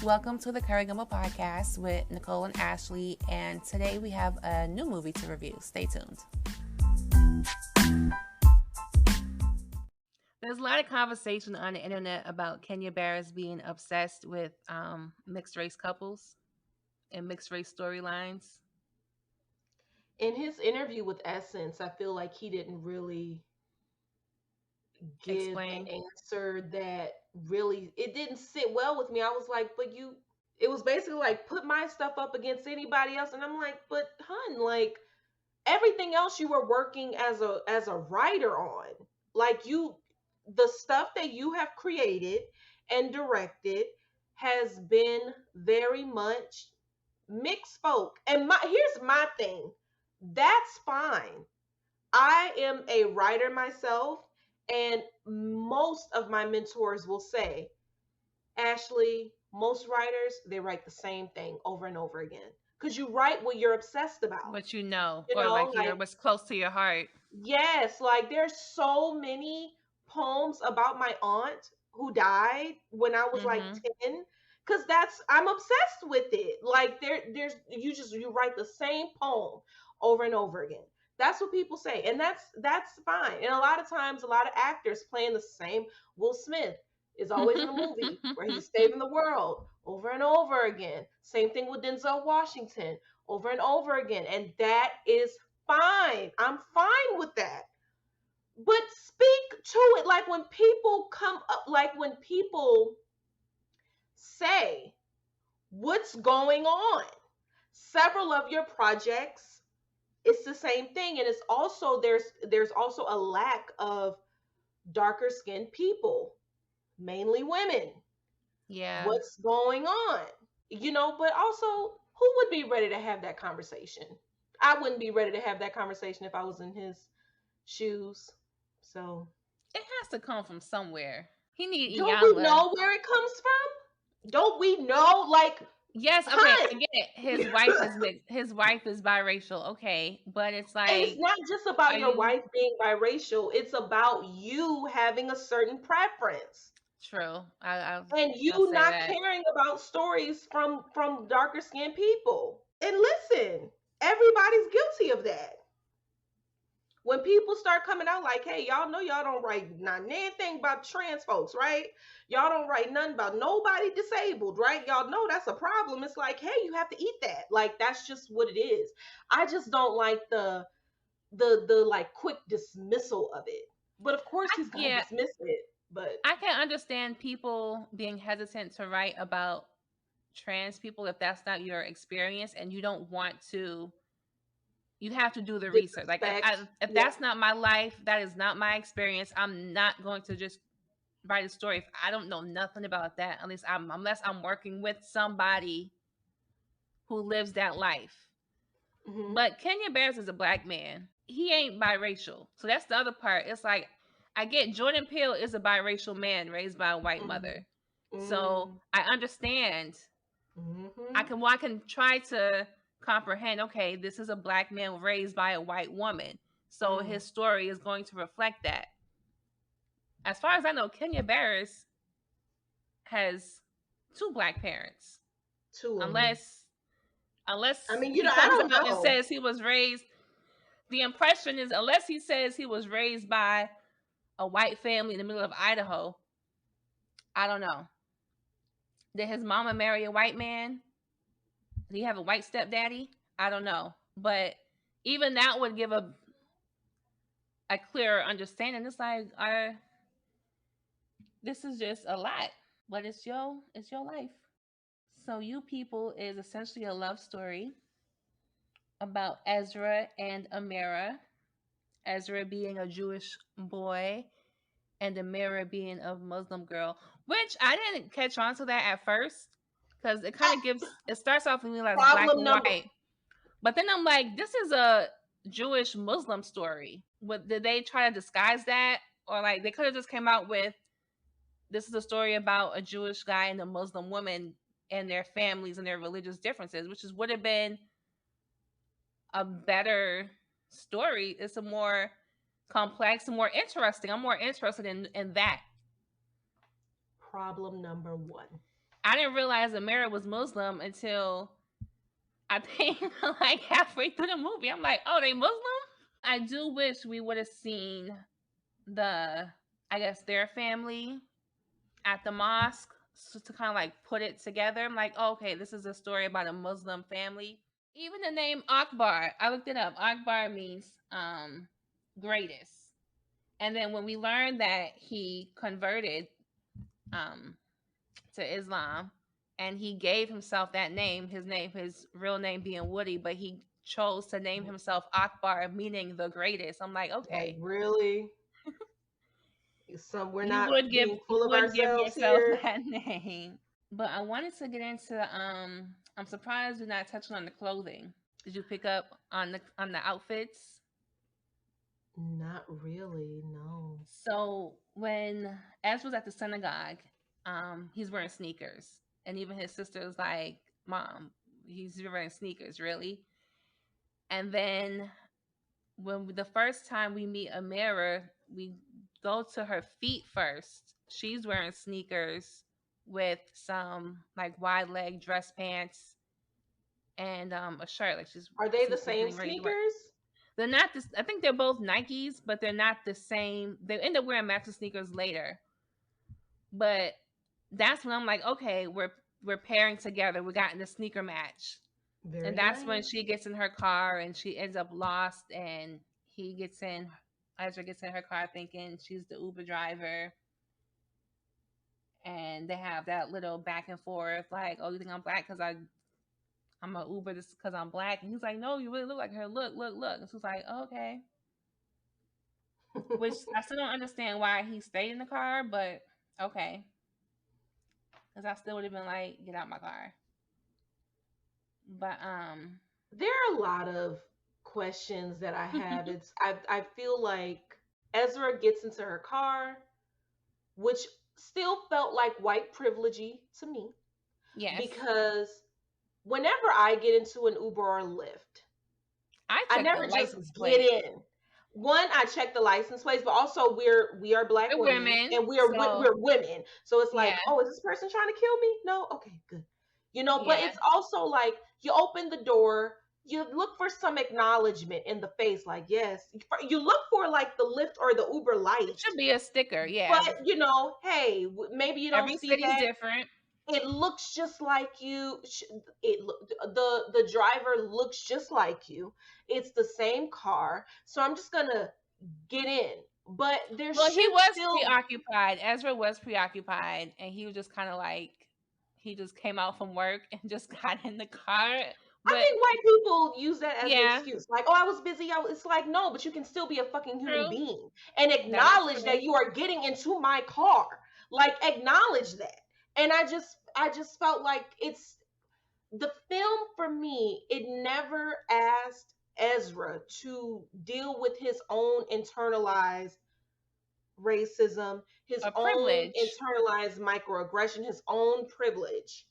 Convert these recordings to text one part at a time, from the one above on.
Welcome to the Curry Gumbo Podcast with Nicole and Ashley, and today we have a new movie to review. Stay tuned. There's a lot of conversation on the internet about Kenya Barris being obsessed with mixed race couples and mixed race storylines. In his interview with Essence, I feel like he didn't really give Explain. an answer that really it didn't sit well with me. I was like, but you it was basically like put my stuff up against anybody else, and I'm like, but hun, like everything else you were working as a writer on, like the stuff that you have created and directed has been very much mixed folk. And here's my thing. That's fine. I am a writer myself, and most of my mentors will say, Ashley, most writers, they write the same thing over and over again. Because you write what you're obsessed about. What you know, You or know, like you're what's close to your heart. yes, like there's so many poems about my aunt who died when I was like 10. Cause I'm obsessed with it. Like you write the same poem over and over again. That's what people say. And that's fine. And a lot of times a lot of actors playing the same. Will Smith is always in a movie where he's saving the world over and over again. Same thing with Denzel Washington over and over again. And that is fine. I'm fine with that. But speak to it. Like when people come up, like when people say what's going on. Several of your projects, it's the same thing. And it's also there's also a lack of darker skinned people, mainly women. Yeah. What's going on? But also who would be ready to have that conversation? I wouldn't be ready to have that conversation if I was in his shoes. So it has to come from somewhere. He need don't we know where it comes from? Don't we know? Like, yes, okay, I get it. His wife is mixed. His wife is biracial, okay, but it's like, and it's not just about your wife being biracial. It's about you having a certain preference. True. And you not caring about stories from darker skinned people. And listen, everybody's guilty of that. When people start coming out like, hey, y'all know y'all don't write anything about trans folks, right? Y'all don't write nothing about nobody disabled, right? Y'all know that's a problem. It's like, hey, you have to eat that. Like, that's just what it is. I just don't like the like quick dismissal of it. But of course he's gonna dismiss it. But I can understand people being hesitant to write about trans people if that's not your experience and you don't want to. You have to do the research. Like if that's not my life, that is not my experience. I'm not going to just write a story if I don't know nothing about that, unless I'm working with somebody who lives that life. Mm-hmm. But Kenya Barris is a black man. He ain't biracial. So that's the other part. It's like, I get Jordan Peele is a biracial man raised by a white mother. Mm-hmm. So I understand. Mm-hmm. I can try to comprehend, okay, this is a black man raised by a white woman. So his story is going to reflect that. As far as I know, Kenya Barris has 2 black parents. 2 unless I mean, he comes out and says he was raised. The impression is, unless he says he was raised by a white family in the middle of Idaho, I don't know. Did his mama marry a white man? Did he have a white stepdaddy? I don't know. But even that would give a clearer understanding. It's like, this is just a lot. But it's your life. So You People is essentially a love story about Ezra and Amira. Ezra being a Jewish boy and Amira being a Muslim girl, which I didn't catch on to that at first because it kind of it starts off with me like black and white. But then I'm like, this is a Jewish Muslim story. Did they try to disguise that? Or like they could have just came out with, this is a story about a Jewish guy and a Muslim woman and their families and their religious differences, which would have been a better story. It's a more complex and more interesting. I'm more interested in that. Problem number 1. I didn't realize Amira was Muslim until I think like halfway through the movie. I'm like, oh, they Muslim? I do wish we would have seen the, I guess, their family at the mosque, so to kind of like put it together. I'm like, oh, okay, this is a story about a Muslim family. Even the name Akbar, I looked it up. Akbar means greatest. And then when we learned that he converted um to Islam and he gave himself that name, his real name being Woody, but he chose to name himself Akbar, meaning the greatest. I'm like, Like, okay, really? We're you not would give being full of ourselves yourself here. that name. But I wanted to get into I'm surprised you're not touching on the clothing. Did you pick up on the outfits? Not really, no. So when Ez was at the synagogue, he's wearing sneakers. And even his sister was like, Mom, he's wearing sneakers, really? And then when the first time we meet Amira, we go to her feet first. She's wearing sneakers with some like wide leg dress pants and a shirt. Like Are they the seems to be same getting ready to work. sneakers? They're not this. I think they're both Nikes, but they're not the same. They end up wearing matching sneakers later. But that's when I'm like, okay, we're pairing together. We got in the sneaker match. And Very that's when nice. she gets in her car and she ends up lost and he gets in Ezra gets in her car thinking she's the Uber driver. And they have that little back and forth, like, oh, you think I'm black because I'm a Uber just because I'm black? And he's like, no, you really look like her. Look, look, look. And she's like, oh, okay. Which I still don't understand why he stayed in the car, but okay. Because I still would have been like, get out my car. But There are a lot of questions that I have. I feel like Ezra gets into her car, which still felt like white privilege to me, yes, because whenever I get into an Uber or Lyft, I I checked the never just license get plate. in. One, I check the license plates, but also we are black We're women women, and so we're women. So it's like, yeah, oh, is this person trying to kill me? No, okay, good. But yeah. it's also like you open the door, you look for some acknowledgement in the face, like yes, you look for like the Lyft or the Uber It light, should be a sticker. Yeah, but hey, maybe you don't every see city's that. different. It looks just like you. The driver looks just like you. It's the same car, so I'm just gonna get in. But there Well, he should was still. preoccupied. Ezra was preoccupied, and he was just kind of like he just came out from work and just got in the car. I But think white people use that as an yeah, excuse, like, "Oh, I was busy." It's like, no, but you can still be a fucking human true. being and That is acknowledge true. that you are getting into my car. Like, acknowledge that. And I just felt like it's the film for me, it never asked Ezra to deal with his own internalized racism, his A own privilege. internalized microaggression, his own privilege.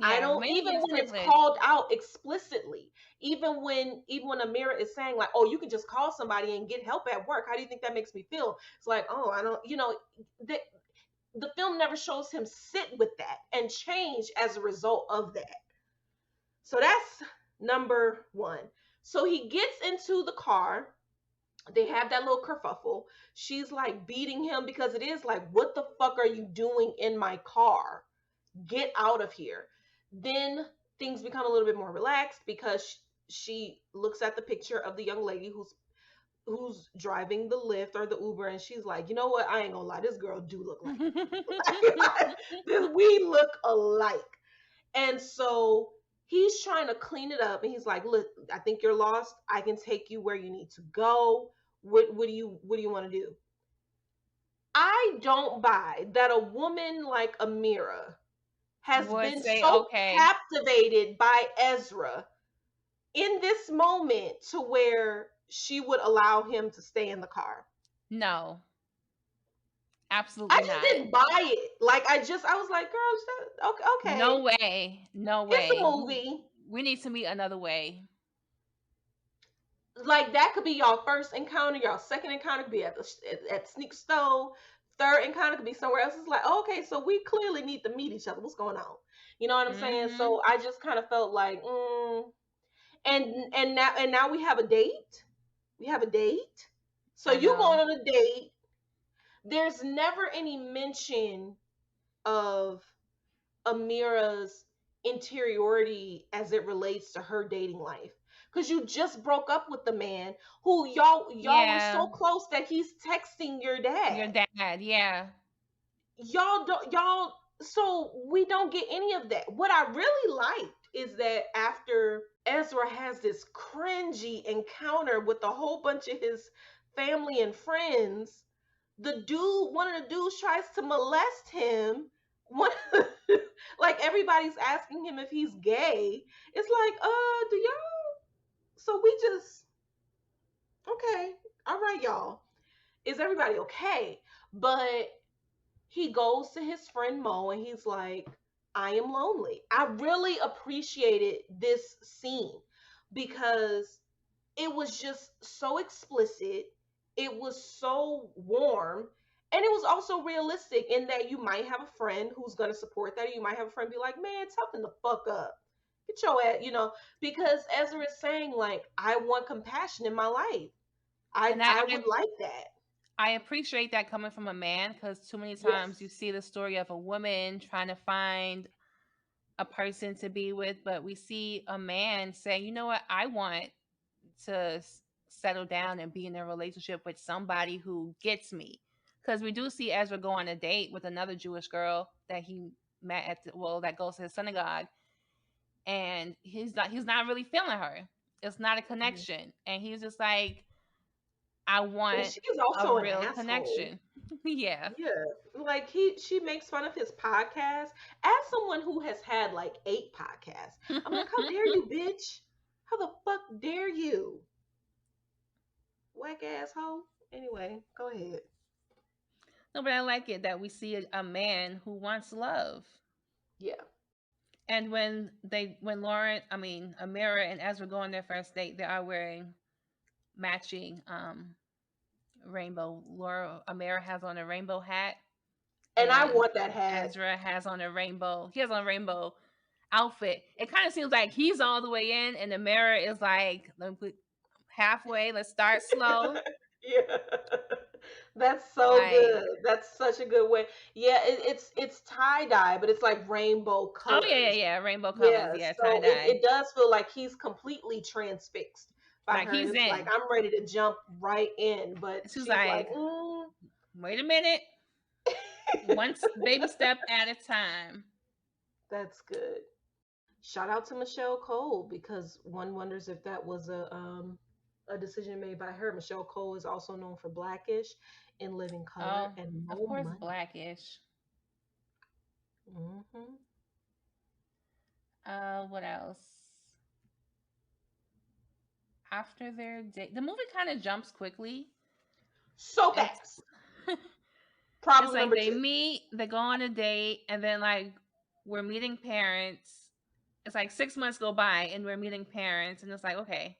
I Yeah, don't, mainly even his when it's privilege. called out explicitly, even when Amira is saying like, "Oh, you can just call somebody and get help at work. How do you think that makes me feel?" It's like, "Oh, I don't," the the film never shows him sit with that and change as a result of that. So that's number one. So he gets into the car. They have that little kerfuffle. She's like beating him because it is like, what the fuck are you doing in my car? Get out of here. Then things become a little bit more relaxed because she looks at the picture of the young lady who's driving the Lyft or the Uber, and she's like, you know what? I ain't gonna lie, this girl do look like me. We look alike. And so he's trying to clean it up and he's like, look, I think you're lost. I can take you where you need to go. What do you want to do? I don't buy that a woman like Amira has Would been say so okay. captivated by Ezra in this moment to where she would allow him to stay in the car. No, I absolutely just not. didn't buy it. Like I was like, girl, okay, No okay. way. No It's a way. movie. We need to meet another way. Like that could be y'all first encounter, y'all second encounter could be at Sneak Stove, third encounter could be somewhere else. It's like, oh, okay, so we clearly need to meet each other. What's going on? You know what I'm saying? Mm-hmm. So I just kind of felt like, and now we have a date. We have a date. So I you know. going on a date. There's never any mention of Amira's interiority as it relates to her dating life. Cause you just broke up with the man who y'all were Yeah. so close that he's texting your Your dad. dad. Yeah. Y'all don't y'all so we don't get any of that. What I really liked is that after Ezra has this cringy encounter with a whole bunch of his family and friends, one of the dudes tries to molest him. One, like everybody's asking him if he's gay. It's like, do y'all? So we just okay, all right, y'all. Is everybody okay? But he goes to his friend Mo and he's like, I am lonely. I really appreciated this scene because it was just so explicit. It was so warm. And it was also realistic in that you might have a friend who's going to support that. Or you might have a friend be like, man, toughen the fuck up. Get your ass, because Ezra is saying, like, I want compassion in my life. And I would like that. I appreciate that coming from a man because too many times you Yes. see the story of a woman trying to find a person to be with, but we see a man saying, you know what, I want to settle down and be in a relationship with somebody who gets me. Because we do see Ezra go on a date with another Jewish girl that he met that goes to his synagogue, and he's not really feeling her. It's not a Mhm. connection, and he's just like, I And want she is a also an real asshole. connection. Yeah. Yeah, like she makes fun of his podcast. As someone who has had like 8 podcasts, I'm like, how dare you, bitch? How the fuck dare you, whack asshole? Anyway, go ahead. No, but I like it that we see a man who wants love. Yeah, And when Lauren, I mean Amira and Ezra go on their first date, they are wearing matching rainbow. Laura Amira has on a rainbow hat, and I and want that hat. Ezra has on a rainbow. He has on a rainbow outfit. It kind of seems like he's all the way in, and Amira is like halfway. Let's start slow. Yeah, that's so Like, good. That's such a good way. Yeah, it's tie dye, but it's like rainbow oh yeah, yeah, colors. yeah, rainbow colors. Yeah, Yeah, tie so it, dye. it does feel like he's completely transfixed by Like her, and he's it's like in. I'm ready to jump right in, but She's she's like, like, wait a minute, one baby step at a time. That's good. Shout out to Michelle Cole because one wonders if that was a decision made by her. Michelle Cole is also known for Blackish, In Living Color, Oh, and of Mo course, Money. Blackish. Hmm. What else? After their date, the movie kind of jumps quickly. So It's fast. it's Problem like number they two. meet, they go on a date, and then like we're meeting parents. It's like 6 months go by, and we're meeting parents, and it's like, okay,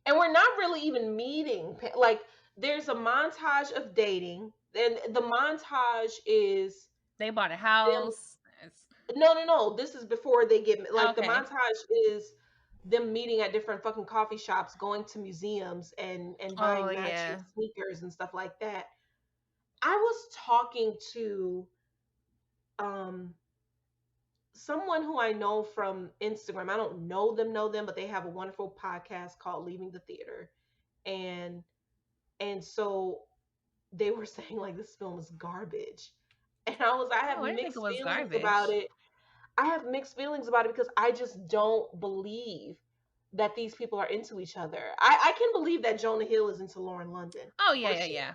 And we're not really even meeting. Like, there's a montage of dating, and the montage is they bought a them. house. It's, No, no, no. This is before they get like the okay. montage is them meeting at different fucking coffee shops, going to museums and Oh buying matching yeah. sneakers and stuff like that. I was talking to um someone who I know from Instagram. I don't know them, but they have a wonderful podcast called Leaving the Theater. And so they were saying like this film is garbage. And I have Oh, I didn't think it mixed was feelings about garbage. it. I have mixed feelings about it because I just don't believe that these people are into each other. I can believe that Jonah Hill is into Lauren London Oh yeah, for yeah, sure. yeah.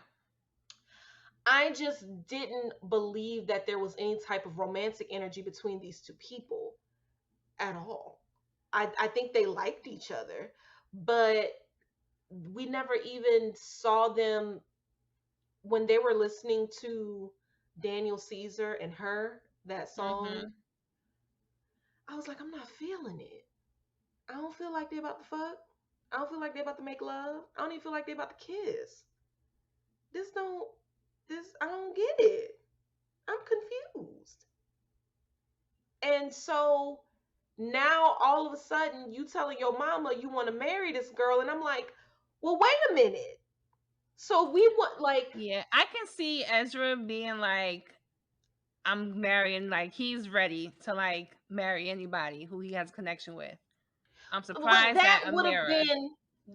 I just didn't believe that there was any type of romantic energy between these two people at all. I think they liked each other, but we never even saw them when they were listening to Daniel Caesar and her, that song. Mhm. I was like, I'm not feeling it. I don't feel like they about to fuck. I don't feel like they about to make love. I don't even feel like they about to kiss. This don't this I don't get it. I'm confused. And so now all of a sudden you telling your mama you want to marry this girl, and I'm like, well, wait a minute. So we want like, Yeah, I can see Ezra being like, I'm marrying, like he's ready to like marry anybody who he has a connection with. I'm but surprised at Amira.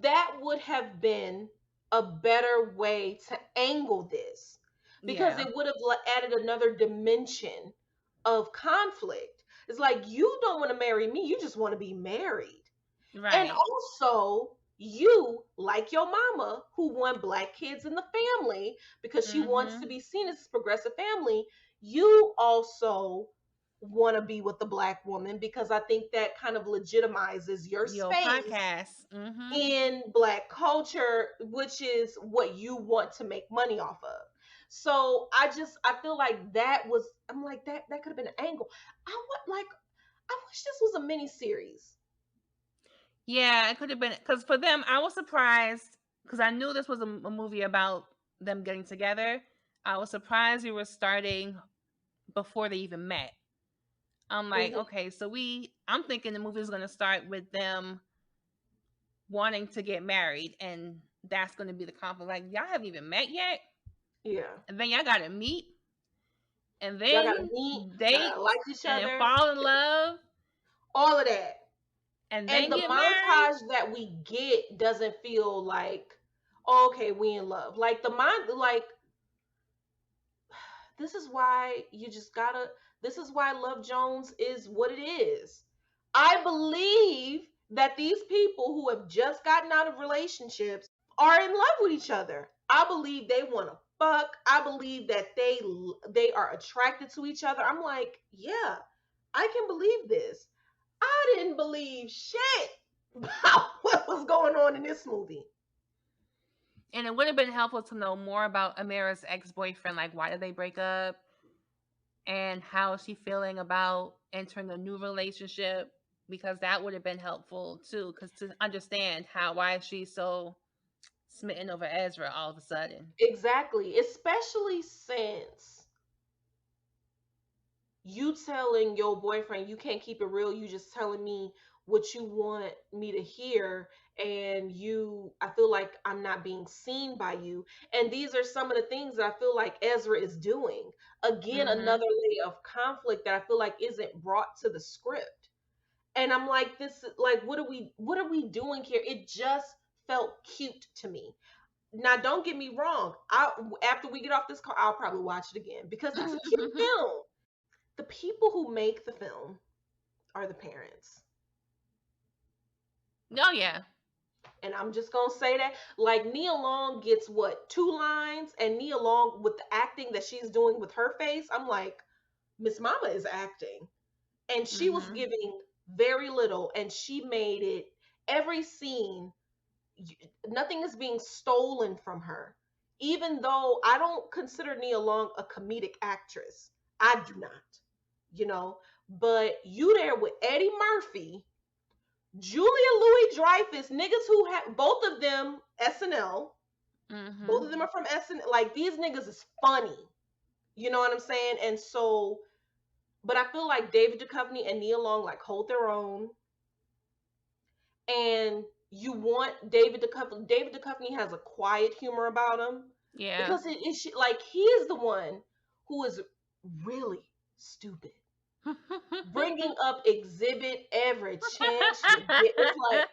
that would have been a better way to angle this, because Yeah, it would have added another dimension of conflict. It's like, you don't want to marry me, you just want to be married. And right. also, you, like your mama, who want black kids in the family because she wants to Mm-hmm. be seen as a progressive family, you also want to be with the black woman because I think that kind of legitimizes your Your space podcast. Mm-hmm. in black culture, which is what you want to make money off of. So I feel like I'm like, that could have been an angle. I wish this was a mini series. Yeah, it could have been because for them, I was surprised because I knew this was a movie about them getting together. I was surprised we were starting before they even met. I'm like, Hmm. okay, so I'm thinking the movie is going to start with them wanting to get married, and that's going to be the conflict. Like, y'all haven't even met yet, Yeah. and then y'all got to meet, and Y'all gotta then meet, y'all date, gotta like each and then other, fall in love, all of that. and And then the get married. montage that we get doesn't feel like, oh, okay, we in love. Like the mind, like, this is why you just gotta. This is why Love Jones is what it is. I believe that these people who have just gotten out of relationships are in love with each other. I believe they want to fuck. I believe that they are attracted to each other. I'm like, yeah, I can believe this. I didn't believe shit about what was going on in this movie. And it would have been helpful to know more about Amira's ex boyfriend. Like, why did they break up? And how is she feeling about entering a new relationship? Because that would have been helpful too, because to understand why she's so smitten over Ezra all of a sudden. Exactly. Especially since you telling your boyfriend you can't keep it real, you just telling me what you want me to hear, and I feel like I'm not being seen by you. And these are some of the things that I feel like Ezra is doing. Again, Mm-hmm. another layer of conflict that I feel like isn't brought to the script. And I'm like, this like, what are we doing here? It just felt cute to me. Now, don't get me wrong. After we get off this call, I'll probably watch it again because it's a cute film. The people who make the film are the parents. Oh yeah. And I'm just gonna say that, like, Nia Long gets what, two lines, and Nia Long with the acting that she's doing with her face, I'm like, Miss Mama is acting, and she was Mm-hmm. giving very little, and she made it every scene. Nothing is being stolen from her. Even though I don't consider Nia Long a comedic actress, I do not, you know. But you there with Eddie Murphy, Julia Louis Dreyfus, niggas who have both of them SNL, both Mm-hmm. of them are from SNL. Like, these niggas is funny, you know what I'm saying? And so, but I feel like David Duchovny and Nia Long like hold their own, and you want David Duchovny. David Duchovny has a quiet humor about him Yeah. because it's like he is the one who is really stupid, bringing up Exhibit every chance you get. It's like,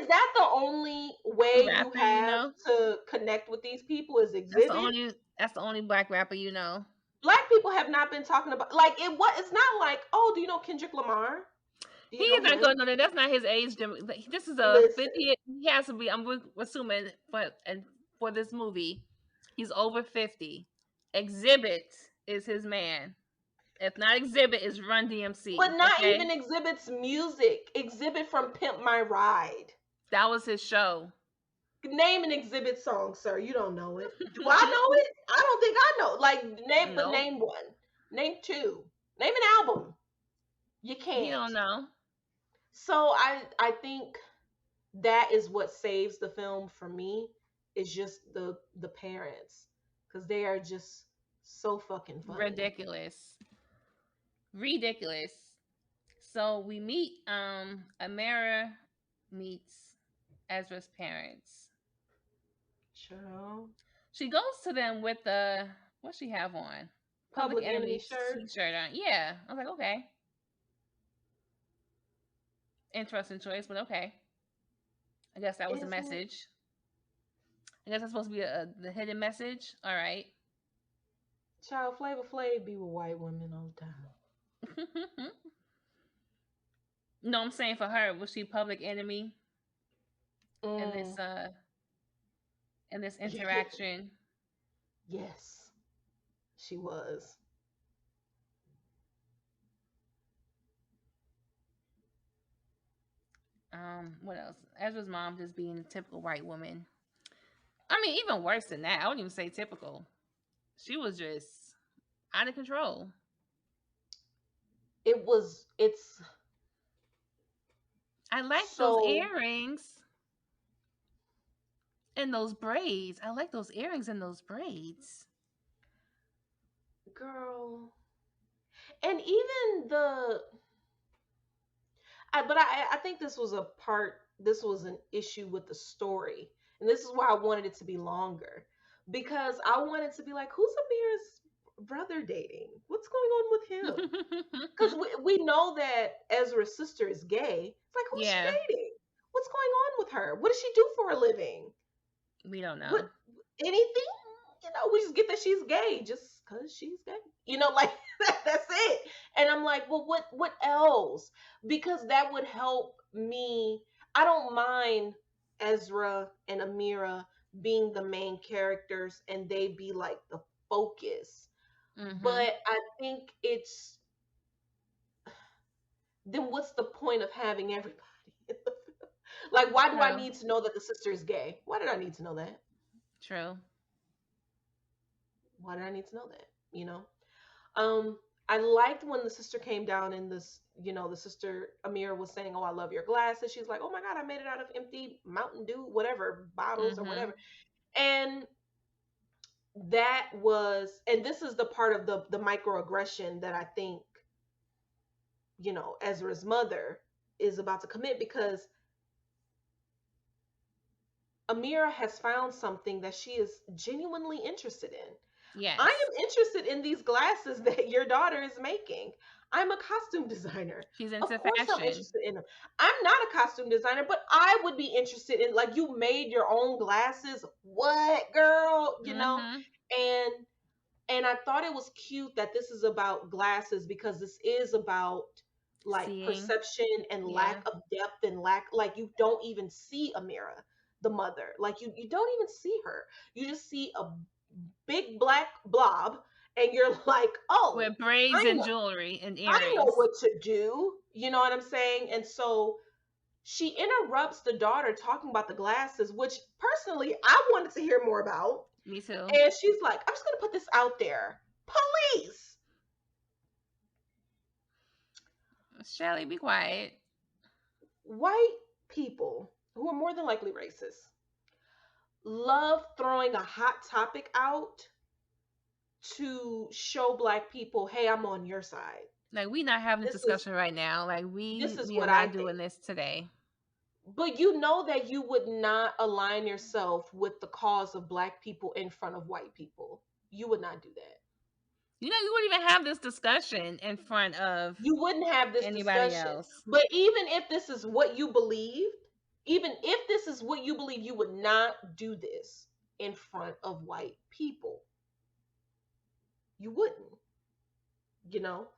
is that the only way you Rapper, you have know. to connect with these people? Is That's the Exhibit? only that's the only black rapper you know. Black people have not been talking about, like, it. What, it's not like, oh, do you know Kendrick Lamar? Do you know He's not him? going no. That's not his age. This is a Listen, 50. He has to be. I'm assuming for this movie, he's over 50. Exhibit is his man. If not Exhibit, is Run but DMC. not Okay, even Exhibit's music. Exhibit from Pimp My Ride. that was his show. Name an Exhibit song, sir. You don't know it. Do I know it? I don't think I know. Like, Nope, name one. Name two. Name an album. You he can't. don't know. So I think that is what saves the film for me, is just the parents, because they are just so fucking funny. Ridiculous, ridiculous. So we meet Amara meets Ezra's parents. Child. She goes to them with the what she have on? Public Public Enemy Enemy shirt. t-shirt on. Yeah. I was like, okay. Interesting choice, but okay. I guess that was a Isn't it? message. I guess that's supposed to be the hidden message. All right. Child, Flavor Flav be with white women all the time. No, I'm saying for her, was she public enemy in Mm. this Yeah. interaction? Yes, she was. What else? Ezra's mom just being a typical white woman. I mean, even worse than that. I wouldn't even say typical. She was just out of control. It's I like those so, earrings and those braids. I like those earrings and those braids. girl. And even I think this was an issue with the story. And this is why I wanted it to be longer. Because I wanted to be like, who's Amira's brother dating? What's going on with him? Because we know that Ezra's sister is gay. It's like, who's Yeah, she dating? What's going on with her? What does she do for a living? we don't What know. anything? We just get that she's gay just because she's gay. Like that's it. And I'm like, well, what else? Because that would help me. I don't mind Ezra and Amira being the main characters and they be like the focus. Mm-hmm. But I think it's then what's the point of having everybody? Like, why do I True. need to know that the sister is gay? Why did I need to know that? True. Why did I need to know that? Um, I liked when the sister came down and the sister Amira was saying, "Oh, I love your glasses." She's like, "Oh my God, I made it out of empty Mountain Dew, whatever bottles or Mm-hmm. whatever." And and this is the part of the microaggression that I think Ezra's mother is about to commit because Amira has found something that she is genuinely interested in. I Yes. am interested in these glasses that your daughter is making. I'm a costume designer. She's Of into course, I'm fashion. interested in them. I'm not a costume designer, but I would be interested in, like, you made your own glasses. What, girl? Mm-hmm. And I thought it was cute that this is about glasses because this is about like Seeing. perception and Yeah. lack of depth and lack, like, you don't even see Amira, the mother. Like, you don't even see her. You just see a big black blob and you're like, oh, With braids I and know jewelry and I know earrings. what to do. You know what I'm saying? And so she interrupts the daughter talking about the glasses, which personally I wanted to hear more about. Me too. And she's like, I'm just gonna put this out there. Police, Shelly, be quiet. white people who are more than likely racist, love throwing a hot topic out to show black people, hey, I'm on your side. Like we not having this This is discussion right now. Like this is we are what I not think. doing this today. But you know that you would not align yourself with the cause of black people in front of white people. You would not do that. You know, you wouldn't even have this discussion in front of You wouldn't have this anybody discussion. else. But even if this is what you believed, even if this is what you believe, you would not do this in front of white people. You wouldn't, you know?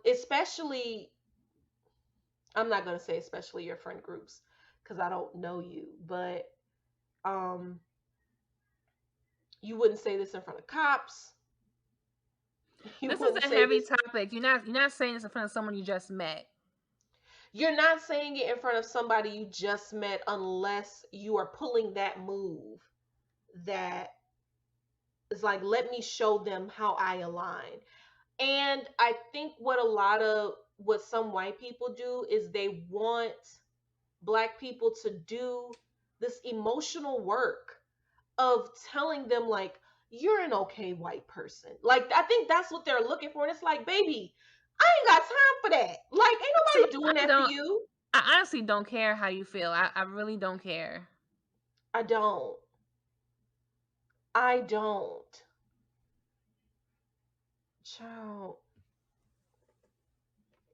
Especially, I'm not going to say especially your friend groups because I don't know you, but um, you wouldn't say this in front of cops. You This is wouldn't a say heavy this. topic. You're not saying this in front of someone you just met. You're not saying it in front of somebody you just met unless you are pulling that move that is like, let me show them how I align. And I think what some white people do is they want black people to do this emotional work of telling them, like, you're an okay white person. Like, I think that's what they're looking for. And it's like, baby, I ain't got time for that. Like, ain't See, nobody doing I that for don't. you. I honestly don't care how you feel. I honestly don't care how you feel. I really don't care. I don't. I don't. Child.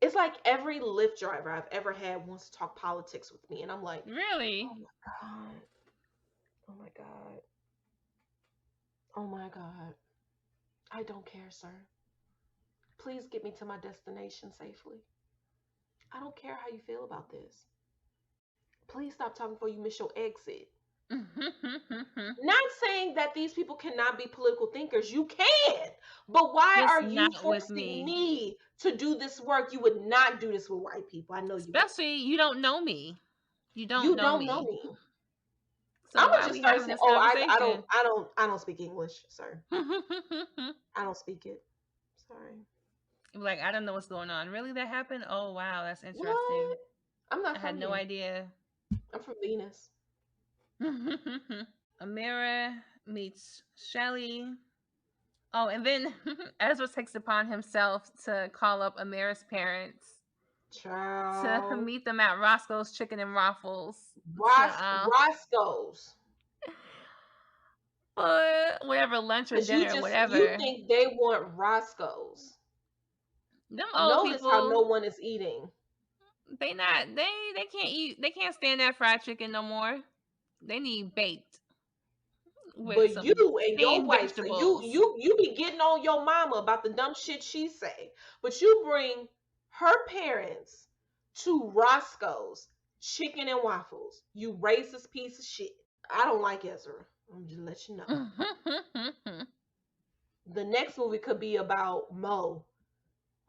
It's like every Lyft driver I've ever had wants to talk politics with me, and I'm like, Really? oh my god, oh my god, oh my god. I don't care, sir. Please get me to my destination safely. I don't care how you feel about this. Please stop talking before you miss your exit. Not saying that these people cannot be political thinkers. You can. But why Just are you not with forcing me. me to do this work? You would not do this with white people. I know you wouldn't. Especially you don't know me. You don't You know don't know me. me. So I'm why gonna are just we start having saying, this "Oh, conversation? I don't speak English, sir. I don't speak it. Sorry." Like, I don't know what's going on. Really, that happened? Oh wow, that's interesting. What? I'm I not had from no here. idea. I'm from Venus. Amira meets Shelly. Oh, and then Ezra takes upon himself to call up Amira's parents to Child. meet them at Roscoe's Chicken and Waffles to Roscoe's. for whatever lunch or Because dinner or you whatever. think they want Roscoe's. Them old Notice how no people, one is eating. they can't eat, they can't stand that fried chicken no more. They need baked with But you some and your steamed wife, vegetables. you be getting on your mama about the dumb shit she say. But you bring her parents to Roscoe's Chicken and Waffles. You racist piece of shit. I don't like Ezra. I'm just let you know. The next movie could be about Mo.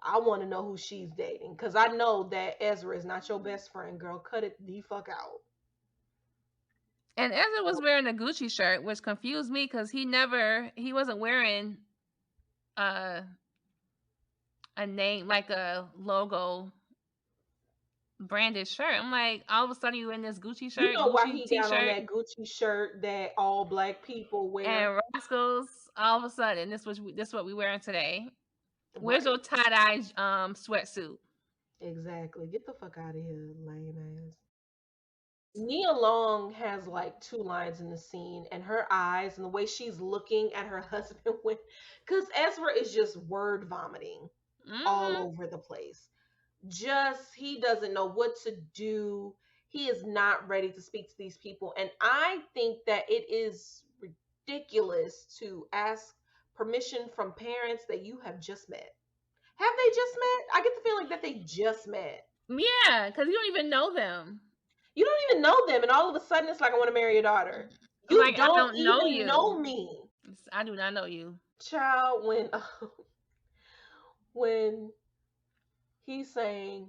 I want to know who she's dating because I know that Ezra is not your best friend, girl. Cut it the fuck out. And Ezra was wearing a Gucci shirt, which confused me because he wasn't wearing uh, a name like a logo branded shirt. I'm like, all of a sudden you in this Gucci You shirt, know why Gucci he got on t-shirt, that Gucci shirt that all black people wear? and Roscoe's. All of a sudden, this what we wearing today. Where's Right. your tie-dye sweatsuit? Exactly. Get the fuck out of here, lame ass. Nia Long has like two lines in the scene, and her eyes and the way she's looking at her husband when, because Ezra is just word vomiting all Mm-hmm. over the place. Just he doesn't know what to do. He is not ready to speak to these people, and I think that it is ridiculous to ask permission from parents that you have just met. Have they just met? I get the feeling that they just met. Yeah, because you don't even know them. You don't even know them, and all of a sudden it's like I want to marry your daughter. You Like, I don't don't know even you. know me, I do not know you. child. When when he's saying,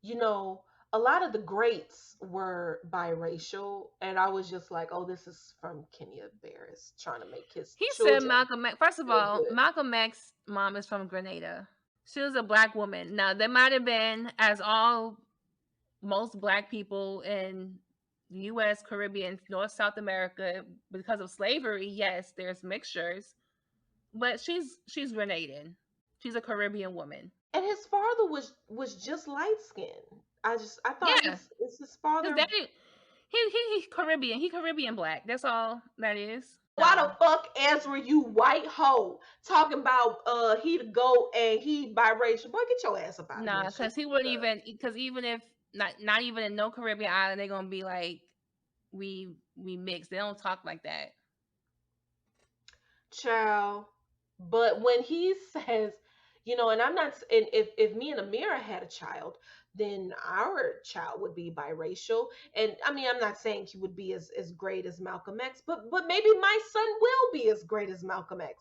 you know, a lot of the greats were biracial, and I was just like, oh, this is from Kenya Barris trying to make his He said children Malcolm X. First of feel all, good. Malcolm X's mom is from Grenada. She was a black woman. Now, there might have been, as all most black people in the U.S., Caribbean, North, South America, because of slavery, yes, there's mixtures, but she's Grenadian. She's a Caribbean woman. And his father was just light skinned. I thought Yeah, his his father. daddy, he Caribbean. He Caribbean black. That's all that is. Why the No, fuck, Ezra, you white hoe, talking about he the goat and he biracial? Boy, get your ass up out of here. nah, Shut because he the fuck wouldn't up. even. Because even if not even in no Caribbean island, they're gonna be like we mix. They don't talk like that. Child. But when he says, and I'm not, and if me and Amira had a child, then our child would be biracial. And I mean, I'm not saying he would be as great as Malcolm X, but maybe my son will be as great as Malcolm X.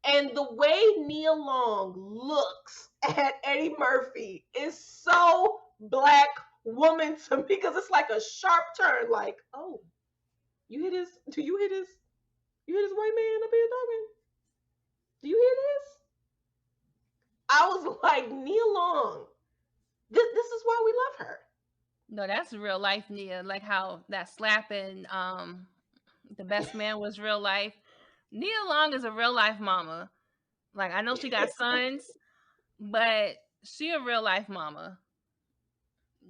And the way Neil Long looks at Eddie Murphy is so black woman to me because it's like a sharp turn. Like, oh, you hit his? Do you hit his? You hit his white man up here talking? Do you hear this? I was like, Neil Long. This is why we love her. No, that's real life, Nia. Like how that slapping the best man was real life. Nia Long is a real life mama. Like I know she got sons, But she a real life mama.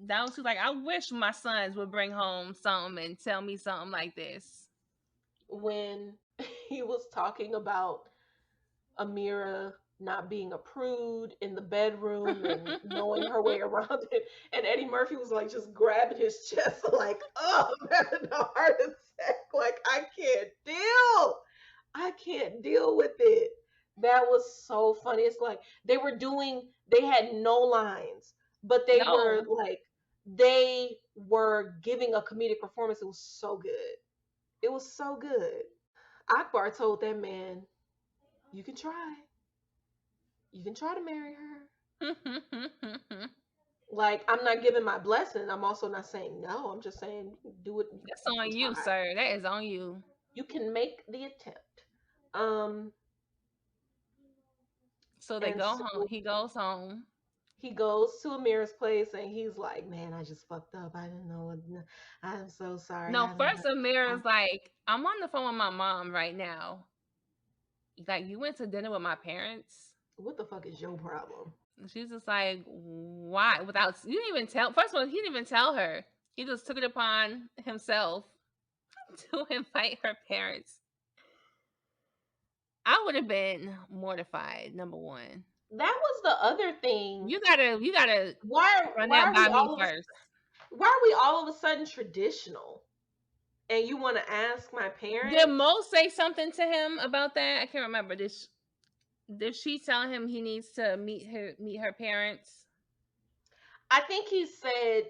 That was like, I wish my sons would bring home something and tell me something like this. When he was talking about Amira not being a prude in the bedroom and knowing her way around it. And Eddie Murphy was like just grabbing his chest, like, oh, I'm having a heart attack. Like, I can't deal with it. That was so funny. It's like they had no lines, but No. they were giving a comedic performance. It was so good. It was so good. Akbar told that man, you can try. You can try to marry her. Like, I'm not giving my blessing. I'm also not saying no. I'm just saying do it. That's You on can you, try. sir. That is on you. You can make the attempt. Um, So they and go home. so He goes home. he goes to Amir's place and he's like, "Man, I just fucked up. I didn't know. I'm so sorry. No, I don't know. first Amira's like, I'm on the phone with my mom right now. Like, you went to dinner with my parents? What the fuck is your problem?" She's just like, why? Without, you didn't even tell. First of all, he didn't even tell her. He just took it upon himself to invite her parents. I would have been mortified. Number one, That was the other thing. you gotta run Why that are we by me all of a first. why are we all of a sudden traditional? And you want to ask my Did parents? Mo say something to him about that? I can't remember. Did she tell him he needs to meet her parents? I think he said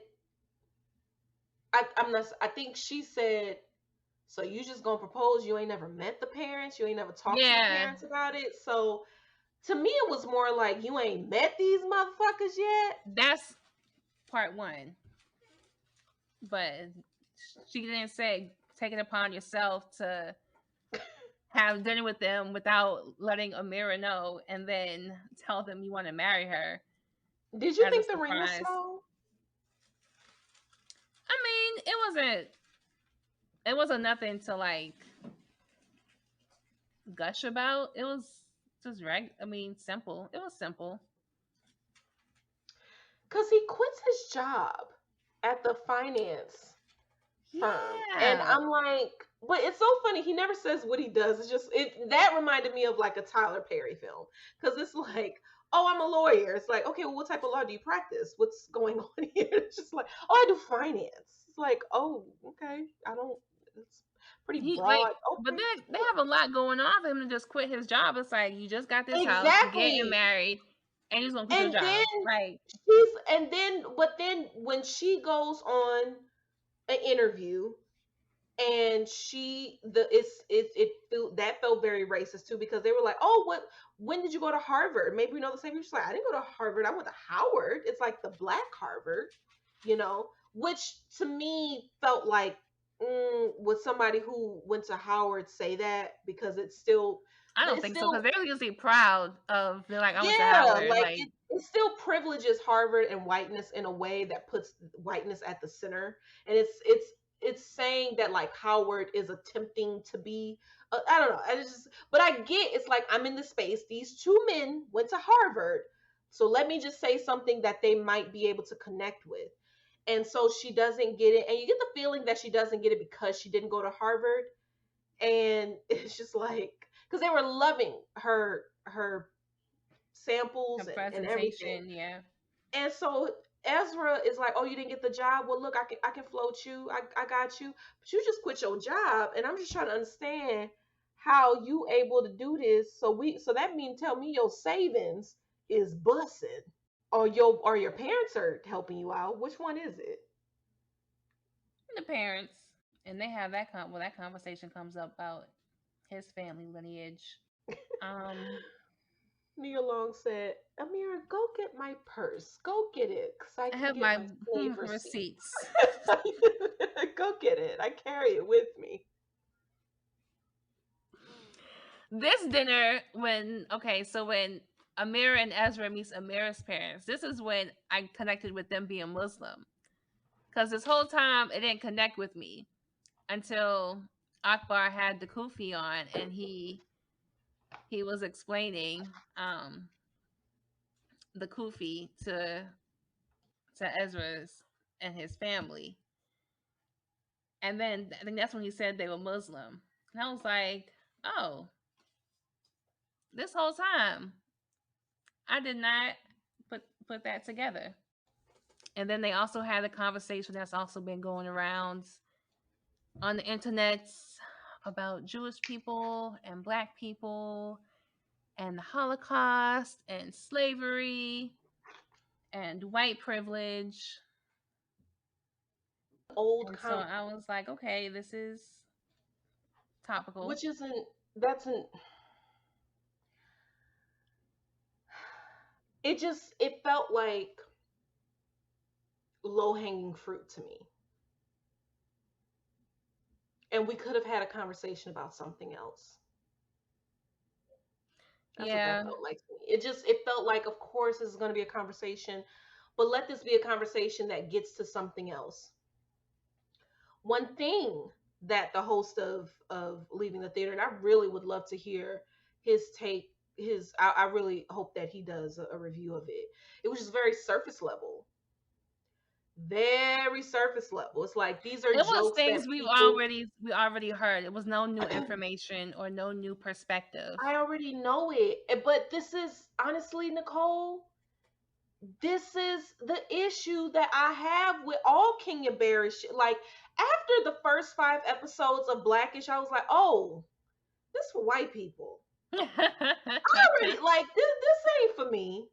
I'm not. I think she said, "So you just gonna propose? You ain't never met the parents. You ain't never talked to the Yeah, parents about it." So to me, it was more like you ain't met these motherfuckers yet. that's part one. But she didn't say take it upon yourself to have dinner with them without letting Amira know, and then tell them you want to marry her Did you as a think the ring was surprise. small? I mean, it wasn't nothing to like gush about. It was just simple. It was simple. Cause he quits his job at the finance firm, and Yeah. I'm like, but it's so funny. He never says what he does. It's just that reminded me of like a Tyler Perry film, because it's like, oh, I'm a lawyer. It's like, okay, well, what type of law do you practice? What's going on here? It's just like, oh, I do finance. It's like, oh, okay, I don't. It's pretty He like broad. but Okay, they sure. have a lot going on for him to just quit his job. It's like you just got this house, you getting Exactly. married, and you just gonna quit your And then job. Like, but then when she goes on an interview and that felt very racist too, because they were like, oh, what, when did you go to Harvard? Maybe we know the same people. She's like, I didn't go to Harvard, I went to Howard. It's like the black Harvard, which to me felt like, would somebody who went to Howard say that? Because I don't it's think so, because still, they're usually proud of, they're like, I went to yeah, Howard. like Like, it still privileges Harvard and whiteness in a way that puts whiteness at the center, and it's saying that like Howard is attempting to be. I don't know. But I get, it's like, I'm in the space. These two men went to Harvard, so let me just say something that they might be able to connect with. And so she doesn't get it, and you get the feeling that she doesn't get it because she didn't go to Harvard, and it's just like, because they were loving her a samples and everything. presentation, yeah. And so Ezra is like, "Oh, you didn't get the job? Well, look, I can float you. I got you. But you just quit your job, and I'm just trying to understand how you able to do this. So that means tell me your savings is bussing, or your parents are helping you out. Which one is it?" The parents. And they have that conversation comes up about his family lineage. Um, Nia Long said, "Amira, go get my purse. Go get it, cause I I can have get my my slave receipt. receipts. Go get it. I carry it with me." This dinner, when Amira and Ezra meets Amira's parents, this is when I connected with them being Muslim. Because this whole time it didn't connect with me until Akbar had the kufi on and he was explaining the kufi to Ezra's and his family. And then I think that's when he said they were Muslim. And I was like, oh, this whole time I did not put that together. And then they also had a conversation that's also been going around on the internet about Jewish people and black people and the Holocaust and slavery and white privilege. And so I was like, okay, this is topical. Which isn't, that's an, it felt like low hanging fruit to me. And we could have had a conversation about something else. That's what that felt like to me. It felt like, of course, this is going to be a conversation, but let this be a conversation that gets to something else. One thing that the host of Leaving the Theater, and I really would love to hear his take. I really hope that he does a review of it. It was just very surface level. Very surface level. It's like these are jokes things that we already heard. It was no new information or no new perspective. I already know it. But this is honestly, Nicole, this is the issue that I have with all Kenya Barris shit. Like, after the first 5 episodes of Blackish, I was like, oh, this for white people. I already, like, this ain't for me.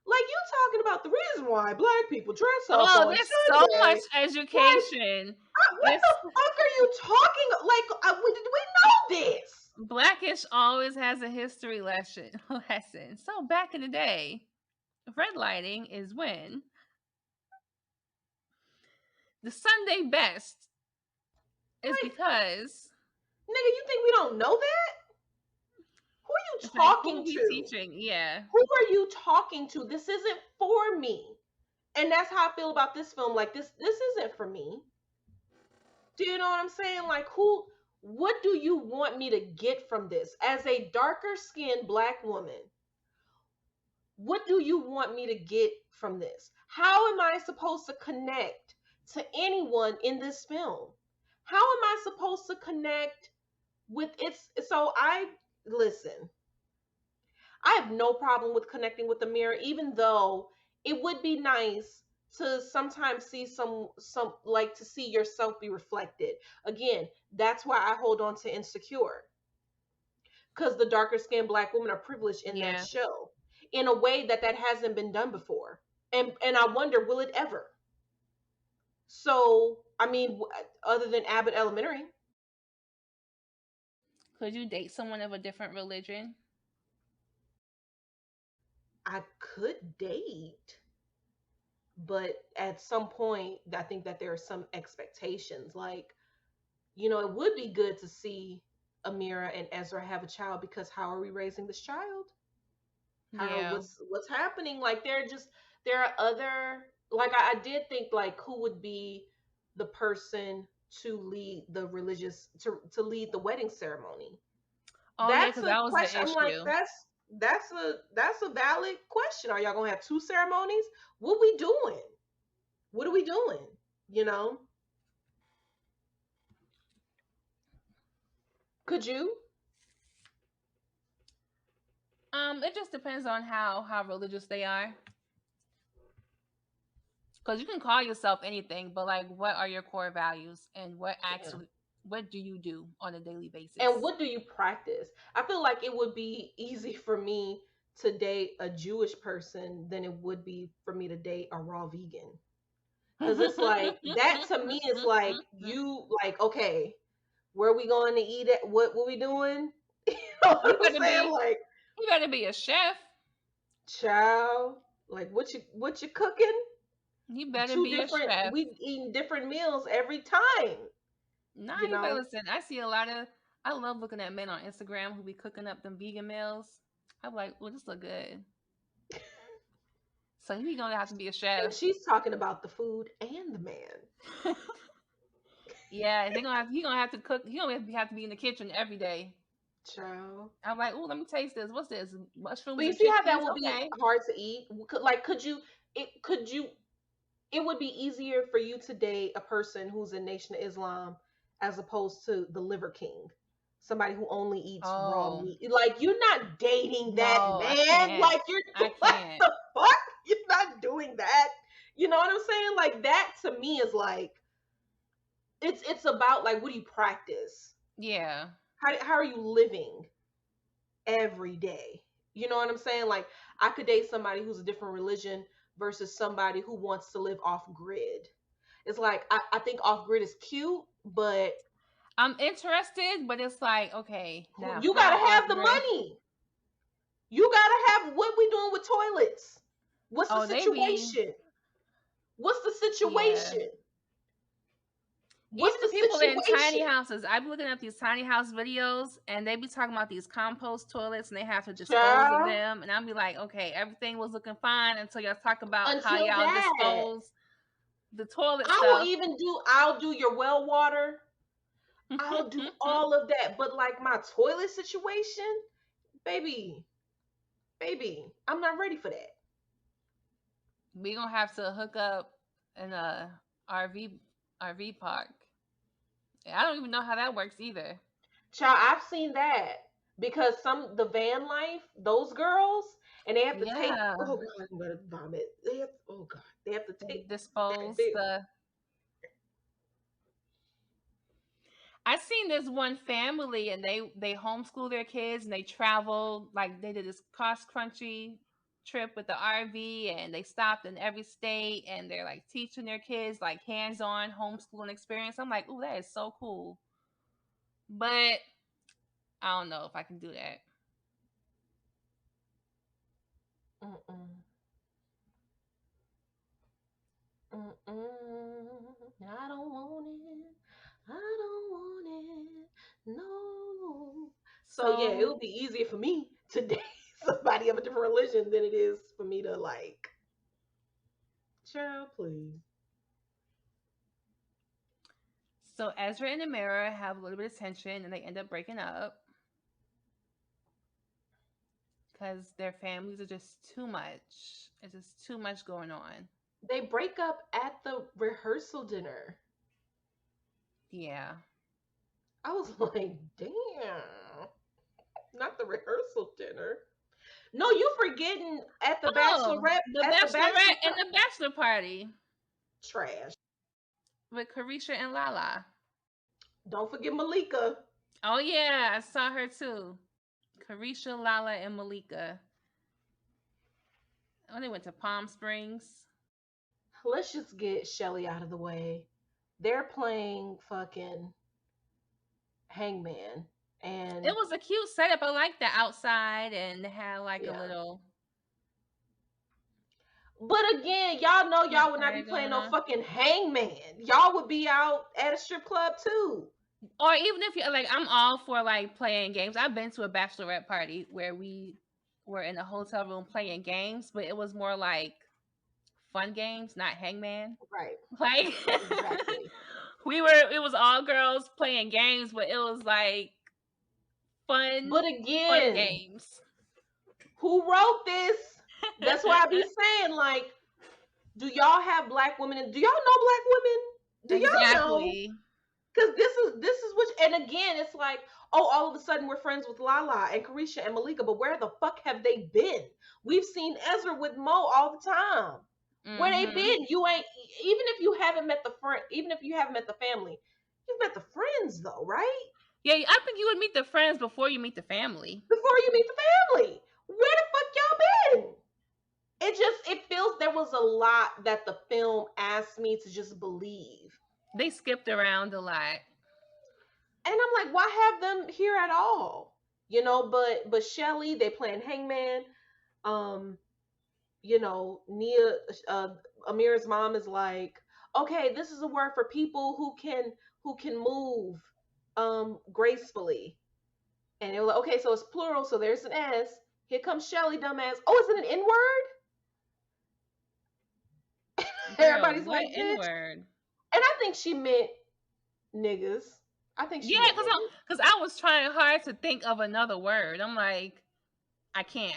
Like, you talking about the reason why black people dress up on there's Sunday. so much education. What the fuck are you talking? Like, we know this. Blackish always has a history lesson. So back in the day, redlining is when the Sunday best is like, because nigga, you think we don't know that? Who are you talking like, to? Teaching, yeah. Who are you talking to? This isn't for me. And that's how I feel about this film. Like, this isn't for me. Do you know what I'm saying? Like, what do you want me to get from this? As a darker skinned black woman, what do you want me to get from this? How am I supposed to connect to anyone in this film? How am I supposed to connect with listen, I have no problem with connecting with the mirror, even though it would be nice to sometimes see some like to see yourself be reflected. Again, that's why I hold on to Insecure. Because the darker skinned black women are privileged in that show in a way that hasn't been done before. And I wonder, will it ever? So, I mean, other than Abbott Elementary. Could you date someone of a different religion? I could date, but at some point, I think that there are some expectations. Like, it would be good to see Amira and Ezra have a child, because how are we raising this child? What's happening? Like, there are other, like, I did think, like, who would be the person to lead the religious to lead the wedding ceremony? That's a question. I'm like, that's a valid question. Are y'all gonna have 2 ceremonies? What we doing? What are we doing? Could you? It just depends on how religious they are. Because you can call yourself anything, but like, what are your core values, and what do you do on a daily basis? And what do you practice? I feel like it would be easy for me to date a Jewish person than it would be for me to date a raw vegan. Because it's like, that to me is like, you, like, okay, where are we going to eat at? What we doing? You know what I'm saying? Like, you gotta be a chef. Child, like, what you cooking? You better be a chef. We eating different meals every time. Nah, you better listen. I love looking at men on Instagram who be cooking up them vegan meals. I'm like, well, this look good. So he's gonna have to be a chef. And she's talking about the food and the man. Yeah, he gonna have to cook. He gonna have to be in the kitchen every day. Child. I'm like, ooh, let me taste this. What's this? But Mushrooms you and see how that chickpeas? would be Okay. hard to eat? Could you? Could you? It would be easier for you to date a person who's in Nation of Islam as opposed to the Liver King, somebody who only eats raw Oh, meat. Like you're not dating that no, I man. can't. Like you're I what can't. the fuck? You're not doing that. You know what I'm saying? Like that to me is like it's about like what do you practice? Yeah. How are you living every day? You know what I'm saying? Like I could date somebody who's a different religion versus somebody who wants to live off grid. It's like I think off grid is cute, but I'm interested, but it's like, okay, now you how gotta off have the grid? money. You gotta have what we doing with toilets. What's the Oh, they be, situation? What's the yeah. situation? Even What's the the people in tiny situation? houses, I be looking at these tiny house videos and they be talking about these compost toilets and they have to dispose of Child, them. And I'll be like, okay, everything was looking fine until y'all talk about how until y'all that. dispose the toilet I will stuff. even I'll do your well water. I'll do all of that. But like my toilet situation, baby, baby, I'm not ready for that. We gonna have to hook up in a RV park. I don't even know how that works either. Child, I've seen that because the van life, those girls, and they have to take. Yeah, Oh God, I'm gonna vomit. Oh God, they have to take. dispose They, the. I seen this one family and they homeschool their kids and they travel like they did this cross country trip with the RV and they stopped in every state and they're like teaching their kids like hands-on homeschooling experience. I'm like, ooh, that is so cool. But I don't know if I can do that. mm-mm, I don't want it. I don't want it. No. So yeah, it So would be easier for me to date somebody of a different religion than it is for me to like. Child, please. so Ezra and Amira have a little bit of tension and they end up breaking up because their families are just too much. It's just too much going on. They break up at the rehearsal dinner. Yeah. I was like, damn, not the rehearsal dinner. No, you forgetting Oh, the at the bachelor Bachelorette and the Bachelor Party trash. with Carisha and Lala. Don't forget Malika. Oh yeah, I saw her too. Carisha, Lala, and Malika. Oh, they went to Palm Springs. Let's just get Shelly out of the way. They're playing fucking Hangman, It and was a cute setup. I like the outside and they had like a yeah. little But again, y'all know y'all would not be campfire playing going no on. fucking Hangman. Y'all would be out at a strip club too. Or even if you like, I'm all for like playing games. I've been to a bachelorette party where we were in a hotel room playing games, but it was more like fun games, not hangman. Right. Like Exactly. it was all girls playing games, but it was like But fun again, games. who wrote this? That's why I be saying, like, do y'all have black women? And do y'all know black women? Do y'all know? Exactly. Because this is which, and again, it's like, oh, all of a sudden we're friends with Lala and Carisha and Malika, but where the fuck have they been? We've seen Ezra with Mo all the time. Where they Mhm. been? You ain't even if you haven't met the friend, even if you haven't met the family, you've met the friends though, right? Yeah, I think you would meet the friends before you meet the family. Before you meet the family. Where the fuck y'all been? It feels there was a lot that the film asked me to just believe. They skipped around a lot. And I'm like, why have them here at all? You know, but Shelly, they playing Hangman. Um, you know, Nia Amira's mom is like, okay, this is a word for people who can move gracefully. And they were like, okay, so it's plural, so there's an S. Here comes Shelly, dumbass. Oh, is it an N word? Girl, Everybody's what like, N bitch. word? And I think she meant niggas. I think Yeah, she admitted. because I was trying hard to think of another word. I'm like, I can't.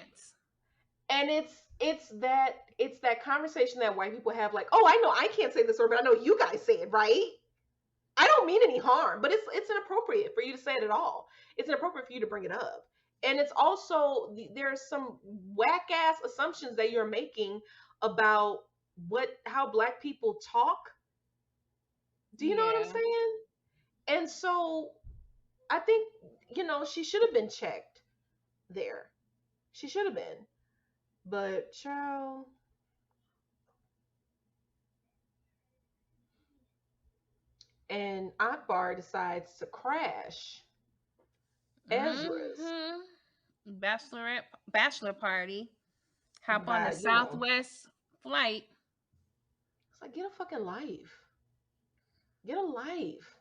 And it's that conversation that white people have, like, oh, I know I can't say this word, but I know you guys say it, right? I don't mean any harm, but it's inappropriate for you to say it at all. It's inappropriate for you to bring it up. And it's also there's some whack ass assumptions that you're making about what how black people talk. Do you know what I'm Yeah. saying? And so I think, she should have been checked there. She should have been. But child, and Akbar decides to crash Ezra's Mm-hmm. Bachelor party. Hop on the by, Southwest flight. it's like, get a fucking life. Get a life.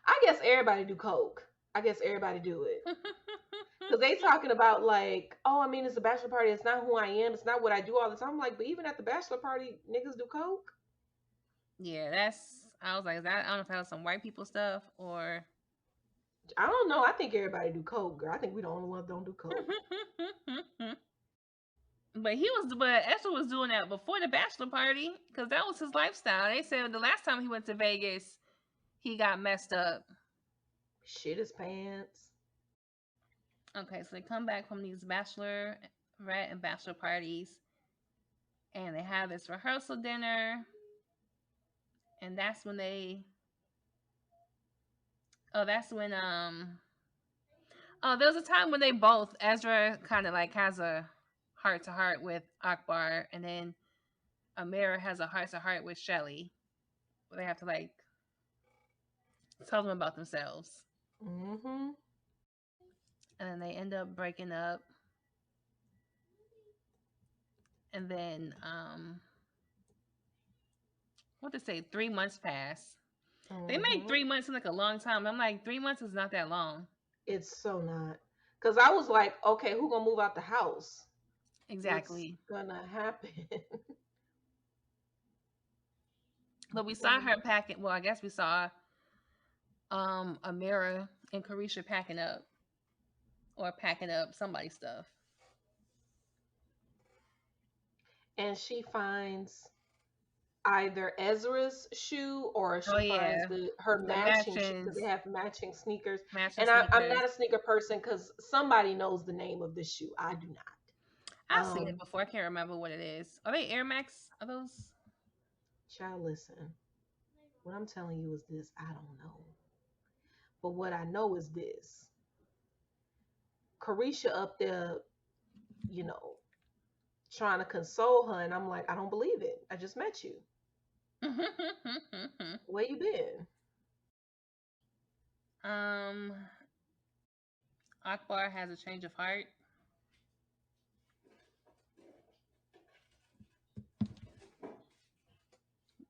I guess everybody do coke. I guess everybody do it. Cause they talking about like, oh, I mean, it's a bachelor party. It's not who I am. It's not what I do all the time. I'm like, but even at the bachelor party, niggas do coke. Yeah, that's. I was like, is that? I don't know if that was some white people stuff or. I don't know. I think everybody do coke, girl. I think we the only ones that don't do coke. But Esther was doing that before the bachelor party because that was his lifestyle. They said the last time he went to Vegas, he got messed up. Shit his pants. Okay, so they come back from these bachelor and bachelor parties, and they have this rehearsal dinner, and that's when they. Oh, that's when Oh, there was a time when they both Ezra kind of like has a heart to heart with Akbar, and then Amira has a heart to heart with Shelly. They have to like tell them about themselves, Mm-hmm. and then they end up breaking up. And then what to say? 3 months pass. They made Mm-hmm. 3 months seem like a long time. I'm like, 3 months is not that long. It's so not. Cause I was like, okay, who gonna move out the house? What's Exactly. gonna happen? But we saw her packing. Well, I guess we saw Amira and Carisha packing up or packing up somebody's stuff. And she finds either Ezra's shoe or Oh she finds yeah, her the matching shoe because they matchings, have matching sneakers. matching And I'm sneakers. not a sneaker person because somebody knows the name of this shoe. I do not. I've seen it before. I can't remember what it is. Are they Air Max? Are those? Child, listen. What I'm telling you is this: I don't know. But what I know is this: Carisha up there, you know, trying to console her, and I'm like, I don't believe it. I just met you. Where you been? um, Akbar has a change of heart.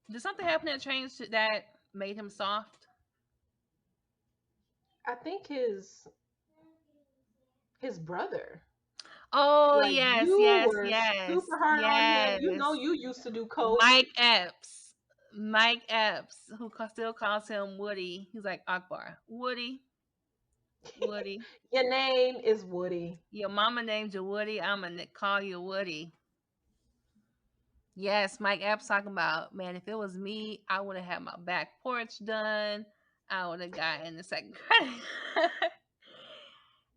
Did something happen that changed that made him soft? I think his brother. Oh Like, yes, you yes, were yes, super hard on him. yes. You know, you used to do coke. Mike Epps. Mike Epps, who still calls him Woody. He's like Akbar. Woody. Woody. Your name is Woody. Your mama named you Woody. I'm gonna call you Woody. Yes, Mike Epps talking about, man, if it was me, I would have had my back porch done. I would have gotten the second credit.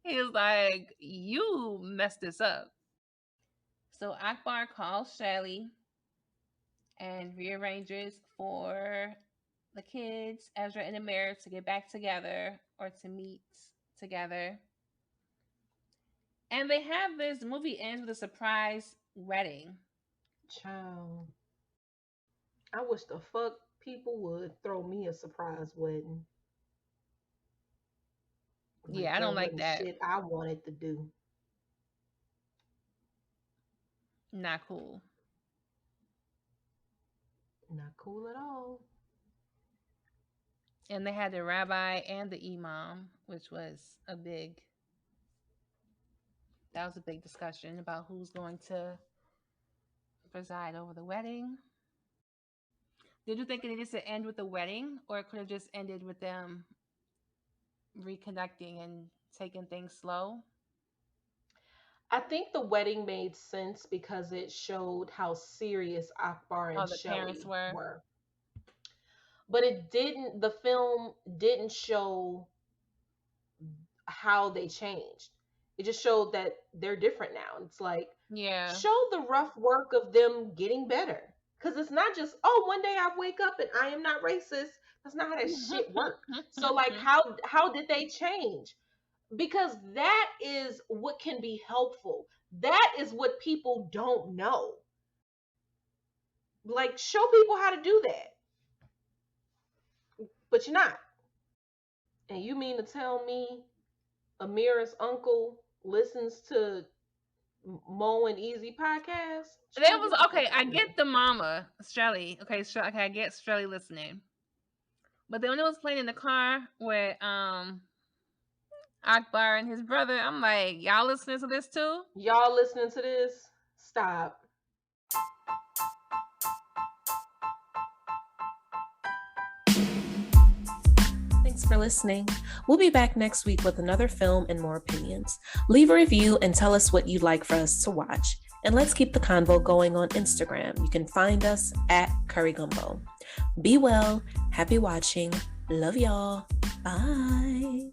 He was like, you messed this up. So Akbar calls Shelly and rearranges for the kids, Ezra and Amir, to get back together or to meet together. And they have this, the movie ends with a surprise wedding. Child. I wish the fuck people would throw me a surprise wedding. Like Yeah, I there don't like wasn't that. shit I wanted to do. Not cool. Not cool at all. And they had the rabbi and the imam, which was a big, that was a big discussion about who's going to preside over the wedding. Did you think it needed to end with the wedding, or it could have just ended with them reconnecting and taking things slow? I think the wedding made sense because it showed how serious Akbar Oh, and the parents Shelley were. were. But the film didn't show how they changed. It just showed that they're different now. It's like, Yeah. show the rough work of them getting better. Because it's not just, oh, one day I wake up and I am not racist. That's not how that shit work. So like how did they change? Because that is what can be helpful. That is what people don't know. Like, show people how to do that. But you're not. And you mean to tell me Amira's uncle listens to Mo and Easy podcast? That Child, was get the fuck okay. I out of get here. the mama, Shelley. Okay, okay, I get Shelley listening. But then when it was playing in the car with Akbar and his brother, I'm like, y'all listening to this too? Y'all listening to this? Stop. Thanks for listening. We'll be back next week with another film and more opinions. Leave a review and tell us what you'd like for us to watch. And let's keep the convo going on Instagram. You can find us at Curry Gumbo. Be well. Happy watching. Love y'all. Bye.